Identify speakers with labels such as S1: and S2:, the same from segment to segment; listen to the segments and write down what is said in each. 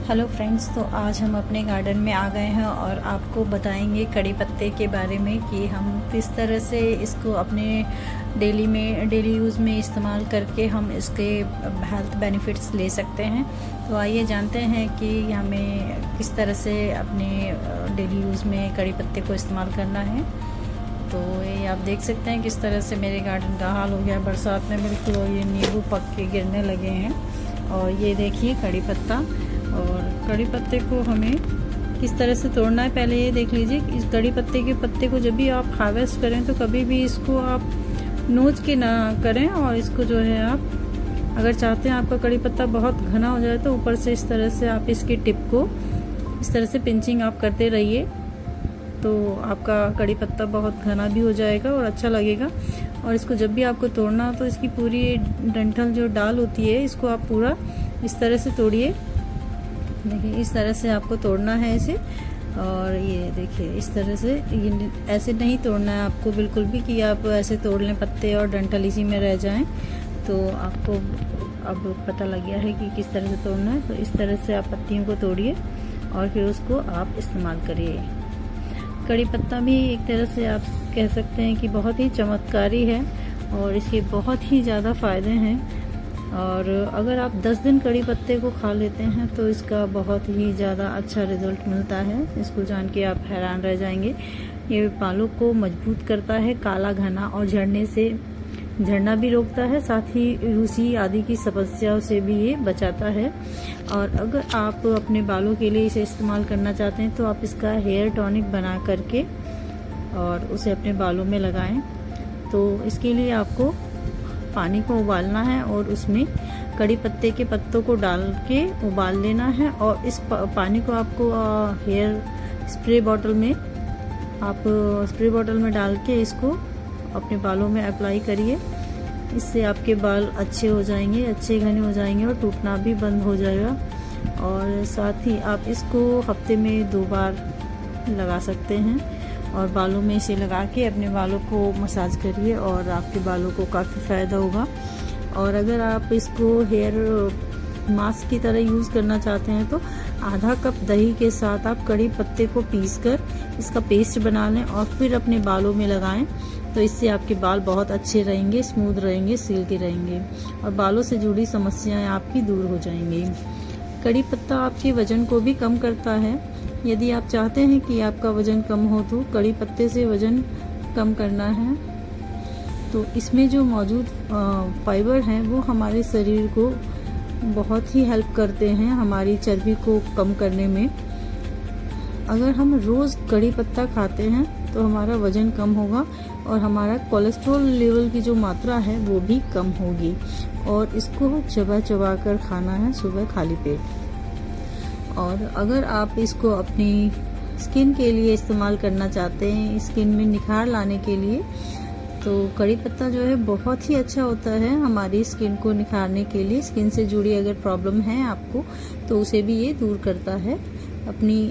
S1: Hello friends, तो आज हम अपने गार्डन में आ गए हैं और आपको बताएंगे कड़ी पत्ते के बारे में कि हम किस तरह से इसको अपने डेली यूज़ में इस्तेमाल करके हम इसके हेल्थ बेनिफिट्स ले सकते हैं। तो आइए जानते हैं कि हमें किस तरह से अपने डेली यूज़ में कड़ी पत्ते को इस्तेमाल करना है। तो ये आप देख सकते हैं किस तरह से मेरे गार्डन का हाल हो गया बरसात में, बिल्कुल ये नींबू पक के गिरने लगे हैं। और ये देखिए कड़ी पत्ता, और कड़ी पत्ते को हमें किस तरह से तोड़ना है पहले ये देख लीजिए। इस कड़ी पत्ते के पत्ते को जब भी आप हार्वेस्ट करें तो कभी भी इसको आप नोच के ना करें, और इसको जो है आप अगर चाहते हैं आपका कड़ी पत्ता बहुत घना हो जाए तो ऊपर से इस तरह से आप इसकी टिप को इस तरह से पिंचिंग आप करते रहिए, तो आपका कड़ी पत्ता बहुत घना भी हो जाएगा और अच्छा लगेगा। और इसको जब भी आपको तोड़ना हो तो इसकी पूरी डंठल जो डाल होती है इसको आप पूरा इस तरह से तोड़िए। देखिए इस तरह से आपको तोड़ना है इसे, और ये देखिए इस तरह से, ये ऐसे नहीं तोड़ना है आपको बिल्कुल भी कि आप ऐसे तोड़ लें पत्ते और डंठल इसी में रह जाएं। तो आपको अब पता लग गया है कि किस तरह से तोड़ना है। तो इस तरह से आप पत्तियों को तोड़िए और फिर उसको आप इस्तेमाल करिए। कड़ी पत्ता भी एक तरह से आप कह सकते हैं कि बहुत ही चमत्कारी है और इसके बहुत ही ज़्यादा फ़ायदे हैं। और अगर आप 10 दिन कड़ी पत्ते को खा लेते हैं तो इसका बहुत ही ज़्यादा अच्छा रिजल्ट मिलता है। इसको जान के आप हैरान रह जाएंगे। ये बालों को मजबूत करता है, काला घना और झड़ना भी रोकता है, साथ ही रूसी आदि की समस्याओं से भी ये बचाता है। और अगर आप अपने बालों के लिए इसे इस्तेमाल करना चाहते हैं तो आप इसका हेयर टॉनिक बना करके और उसे अपने बालों में लगाएं। तो इसके लिए आपको पानी को उबालना है और उसमें कड़ी पत्ते के पत्तों को डाल के उबाल लेना है, और इस पानी को आपको हेयर स्प्रे बॉटल में डाल के इसको अपने बालों में अप्लाई करिए। इससे आपके बाल अच्छे हो जाएंगे, अच्छे घने हो जाएंगे और टूटना भी बंद हो जाएगा। और साथ ही आप इसको हफ्ते में 2 बार लगा सकते हैं, और बालों में इसे लगा के अपने बालों को मसाज करिए और आपके बालों को काफ़ी फ़ायदा होगा। और अगर आप इसको हेयर मास्क की तरह यूज़ करना चाहते हैं तो आधा कप दही के साथ आप कड़ी पत्ते को पीसकर इसका पेस्ट बना लें और फिर अपने बालों में लगाएं। तो इससे आपके बाल बहुत अच्छे रहेंगे, स्मूथ रहेंगे, सिल्की रहेंगे और बालों से जुड़ी समस्याएं आपकी दूर हो जाएंगी। कड़ी पत्ता आपके वजन को भी कम करता है। यदि आप चाहते हैं कि आपका वज़न कम हो तो कड़ी पत्ते से वज़न कम करना है, तो इसमें जो मौजूद फाइबर हैं वो हमारे शरीर को बहुत ही हेल्प करते हैं हमारी चर्बी को कम करने में। अगर हम रोज़ कड़ी पत्ता खाते हैं तो हमारा वज़न कम होगा और हमारा कोलेस्ट्रॉल लेवल की जो मात्रा है वो भी कम होगी। और इसको चबा कर खाना है सुबह खाली पेट। और अगर आप इसको अपनी स्किन के लिए इस्तेमाल करना चाहते हैं, स्किन में निखार लाने के लिए, तो कड़ी पत्ता जो है बहुत ही अच्छा होता है हमारी स्किन को निखारने के लिए। स्किन से जुड़ी अगर प्रॉब्लम है आपको तो उसे भी ये दूर करता है।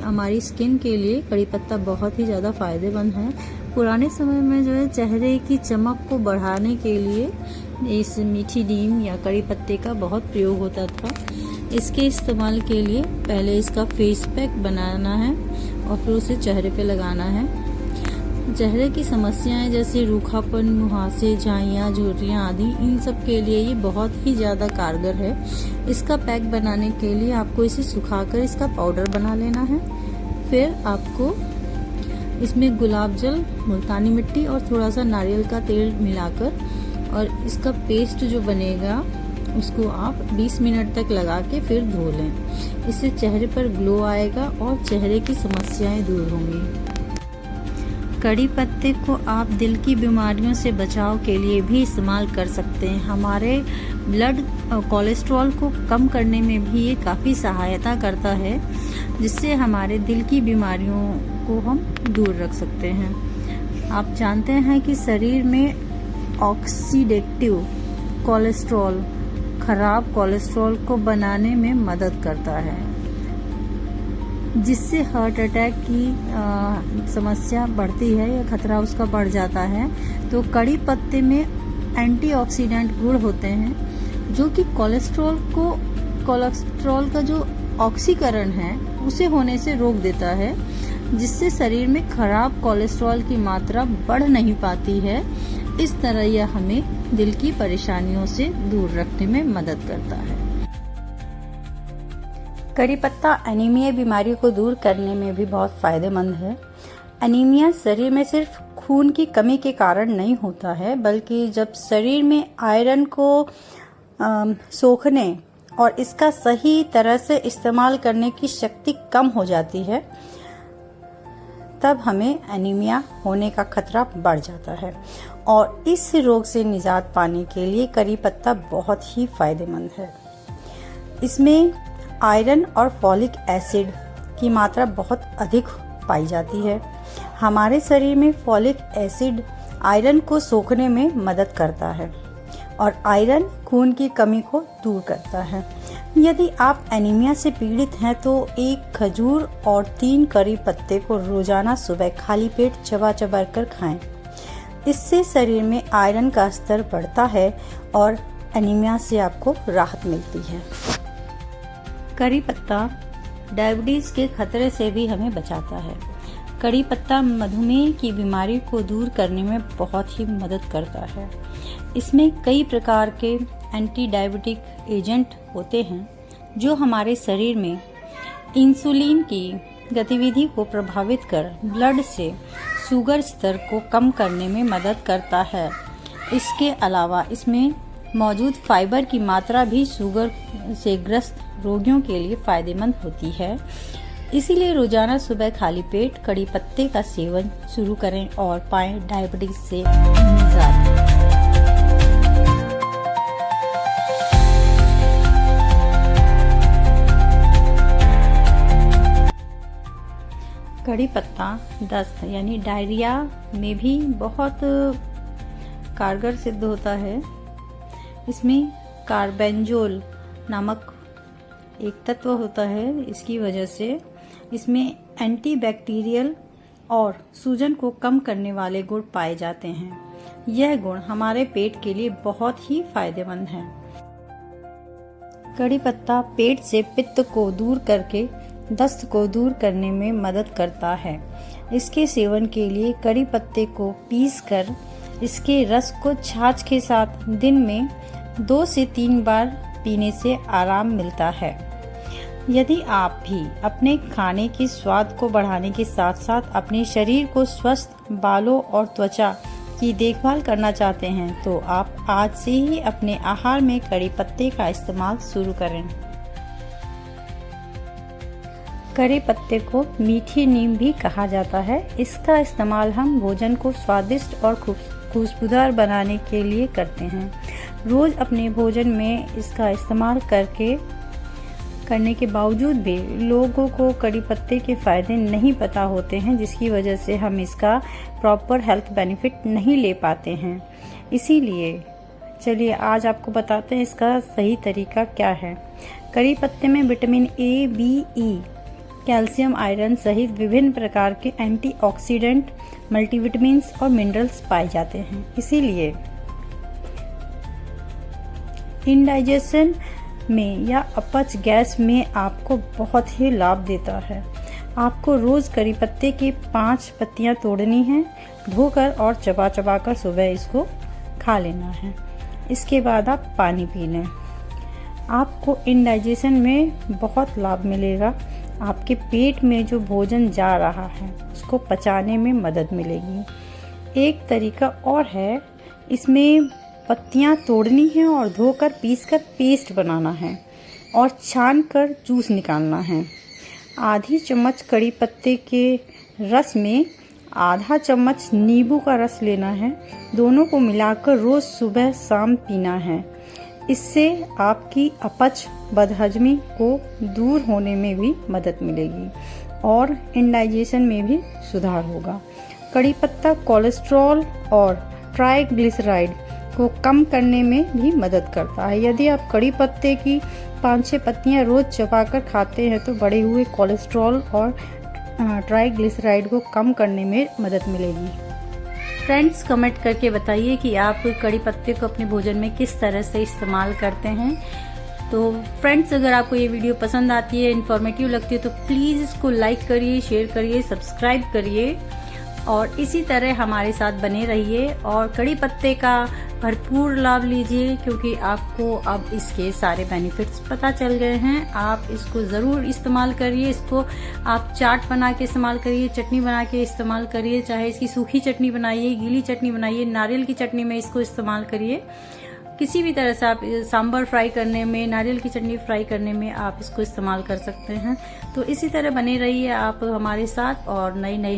S1: हमारी स्किन के लिए कड़ी पत्ता बहुत ही ज़्यादा फ़ायदेमंद है। पुराने समय में जो है चेहरे की चमक को बढ़ाने के लिए इस मीठी नीम या कड़ी पत्ते का बहुत प्रयोग होता था। इसके इस्तेमाल के लिए पहले इसका फेस पैक बनाना है और फिर उसे चेहरे पे लगाना है। चेहरे की समस्याएं जैसे रूखापन, मुहासे, झाइयाँ, झुर्रियाँ आदि, इन सब के लिए ये बहुत ही ज़्यादा कारगर है। इसका पैक बनाने के लिए आपको इसे सुखाकर इसका पाउडर बना लेना है। फिर आपको इसमें गुलाब जल, मुल्तानी मिट्टी और थोड़ा सा नारियल का तेल मिलाकर और इसका पेस्ट जो बनेगा उसको आप 20 मिनट तक लगा के फिर धो लें। इससे चेहरे पर ग्लो आएगा और चेहरे की समस्याएं दूर होंगी। कड़ी पत्ते को आप दिल की बीमारियों से बचाव के लिए भी इस्तेमाल कर सकते हैं। हमारे ब्लड कोलेस्ट्रॉल को कम करने में भी ये काफ़ी सहायता करता है, जिससे हमारे दिल की बीमारियों को हम दूर रख सकते हैं। आप जानते हैं कि शरीर में ऑक्सीडेटिव कोलेस्ट्रॉल खराब कोलेस्ट्रॉल को बनाने में मदद करता है। जिससे हार्ट अटैक की समस्या बढ़ती है या खतरा उसका बढ़ जाता है। तो कड़ी पत्ते में एंटीऑक्सीडेंट गुण होते हैं जो कि कोलेस्ट्रॉल का जो ऑक्सीकरण है उसे होने से रोक देता है, जिससे शरीर में खराब कोलेस्ट्रॉल की मात्रा बढ़ नहीं पाती है। इस तरह यह हमें दिल की परेशानियों से दूर रखने में मदद करता है। कड़ी पत्ता एनीमिया बीमारी को दूर करने में भी बहुत फायदेमंद है। एनीमिया शरीर में सिर्फ खून की कमी के कारण नहीं होता है, बल्कि जब शरीर में आयरन को सोखने और इसका सही तरह से इस्तेमाल करने की शक्ति कम हो जाती है, तब हमें एनीमिया होने का खतरा बढ़ जाता है। और इस रोग से निजात पाने के लिए कड़ी पत्ता बहुत ही फायदेमंद है। इसमें आयरन और फॉलिक एसिड की मात्रा बहुत अधिक पाई जाती है। हमारे शरीर में फॉलिक एसिड आयरन को सोखने में मदद करता है और आयरन खून की कमी को दूर करता है। यदि आप एनीमिया से पीड़ित हैं तो एक खजूर और 3 कड़ी पत्ते को रोजाना सुबह खाली पेट चबा चबा कर खाएं। इससे शरीर में आयरन का स्तर बढ़ता है और एनीमिया से आपको राहत मिलती है। कड़ी पत्ता डायबिटीज के खतरे से भी हमें बचाता है। कड़ी पत्ता मधुमेह की बीमारी को दूर करने में बहुत ही मदद करता है। इसमें कई प्रकार के एंटी डायबिटिक एजेंट होते हैं जो हमारे शरीर में इंसुलिन की गतिविधि को प्रभावित कर ब्लड से शुगर स्तर को कम करने में मदद करता है। इसके अलावा इसमें मौजूद फाइबर की मात्रा भी शुगर से ग्रस्त रोगियों के लिए फायदेमंद होती है। इसीलिए रोजाना सुबह खाली पेट कड़ी पत्ते का सेवन शुरू करें और पाएं डायबिटीज से निजात। कड़ी पत्ता दस्त यानी डायरिया में भी बहुत कारगर सिद्ध होता है। इसमें कार्बेंजोल नामक एक तत्व होता है। इसकी वजह से इसमें एंटीबैक्टीरियल और सूजन को कम करने वाले गुण पाए जाते हैं। यह गुण हमारे पेट के लिए बहुत ही फायदेमंद है। कड़ी पत्ता पेट से पित्त को दूर करके दस्त को दूर करने में मदद करता है। इसके सेवन के लिए कड़ी पत्ते को पीसकर इसके रस को छाछ के साथ दिन में 2 से 3 बार पीने से आराम मिलता है। यदि आप भी अपने खाने के स्वाद को बढ़ाने के साथ साथ अपने शरीर को स्वस्थ बालों और त्वचा की देखभाल करना चाहते हैं तो आप आज से ही अपने आहार में कड़ी पत्ते का इस्तेमाल शुरू करें। कड़ी पत्ते को मीठी नीम भी कहा जाता है। इसका इस्तेमाल हम भोजन को स्वादिष्ट और खुशबूदार बनाने के लिए करते हैं। रोज अपने भोजन में इसका इस्तेमाल करने के बावजूद भी लोगों को कड़ी पत्ते के फायदे नहीं पता होते हैं, जिसकी वजह से हम इसका प्रॉपर हेल्थ बेनिफिट नहीं ले पाते हैं। इसीलिए चलिए आज आपको बताते हैं इसका सही तरीका क्या है। कड़ी पत्ते में vitamin A, B, E, calcium, iron सहित विभिन्न प्रकार के एंटीऑक्सीडेंट, मल्टीविटामिन्स और मिनरल्स पाए जाते हैं। इसीलिए इंडाइजेशन में या अपच गैस में आपको बहुत ही लाभ देता है। आपको रोज कड़ी पत्ते की 5 पत्तियां तोड़नी है, धोकर और चबा चबा कर सुबह इसको खा लेना है। इसके बाद आप पानी पी लें। आपको इंडाइजेशन में बहुत लाभ मिलेगा। आपके पेट में जो भोजन जा रहा है उसको पचाने में मदद मिलेगी। एक तरीका और है, इसमें पत्तियां तोड़नी है और धोकर पीसकर पेस्ट बनाना है और छान कर जूस निकालना है। आधी चम्मच कड़ी पत्ते के रस में आधा चम्मच नींबू का रस लेना है। दोनों को मिलाकर रोज सुबह शाम पीना है। इससे आपकी अपच, बदहजमी को दूर होने में भी मदद मिलेगी और इंडाइजेशन में भी सुधार होगा। कड़ी पत्ता कोलेस्ट्रॉल और ट्राइग्लिसराइड को कम करने में भी मदद करता है। यदि आप कड़ी पत्ते की
S2: 5-6 पत्तियां रोज चबाकर खाते हैं तो बढ़े हुए कोलेस्ट्रॉल और ट्राइग्लिसराइड को कम करने में मदद मिलेगी।
S1: फ्रेंड्स, कमेंट करके बताइए कि आप कड़ी पत्ते को अपने भोजन में किस तरह से इस्तेमाल करते हैं। तो फ्रेंड्स, अगर आपको ये वीडियो पसंद आती है, इन्फॉर्मेटिव लगती है तो प्लीज़ इसको लाइक करिए, शेयर करिए, सब्सक्राइब करिए और इसी तरह हमारे साथ बने रहिए और कड़ी पत्ते का भरपूर लाभ लीजिए, क्योंकि आपको अब इसके सारे बेनिफिट्स पता चल गए हैं। आप इसको ज़रूर इस्तेमाल करिए। इसको आप चाट बना के इस्तेमाल करिए, चटनी बना के इस्तेमाल करिए, चाहे इसकी सूखी चटनी बनाइए, गीली चटनी बनाइए, नारियल की चटनी में इसको इस्तेमाल करिए। किसी भी तरह से आप सांभर फ्राई करने में, नारियल की चटनी फ्राई करने में आप इसको इस्तेमाल कर सकते हैं। तो इसी तरह बने रहिए आप हमारे साथ और नई नई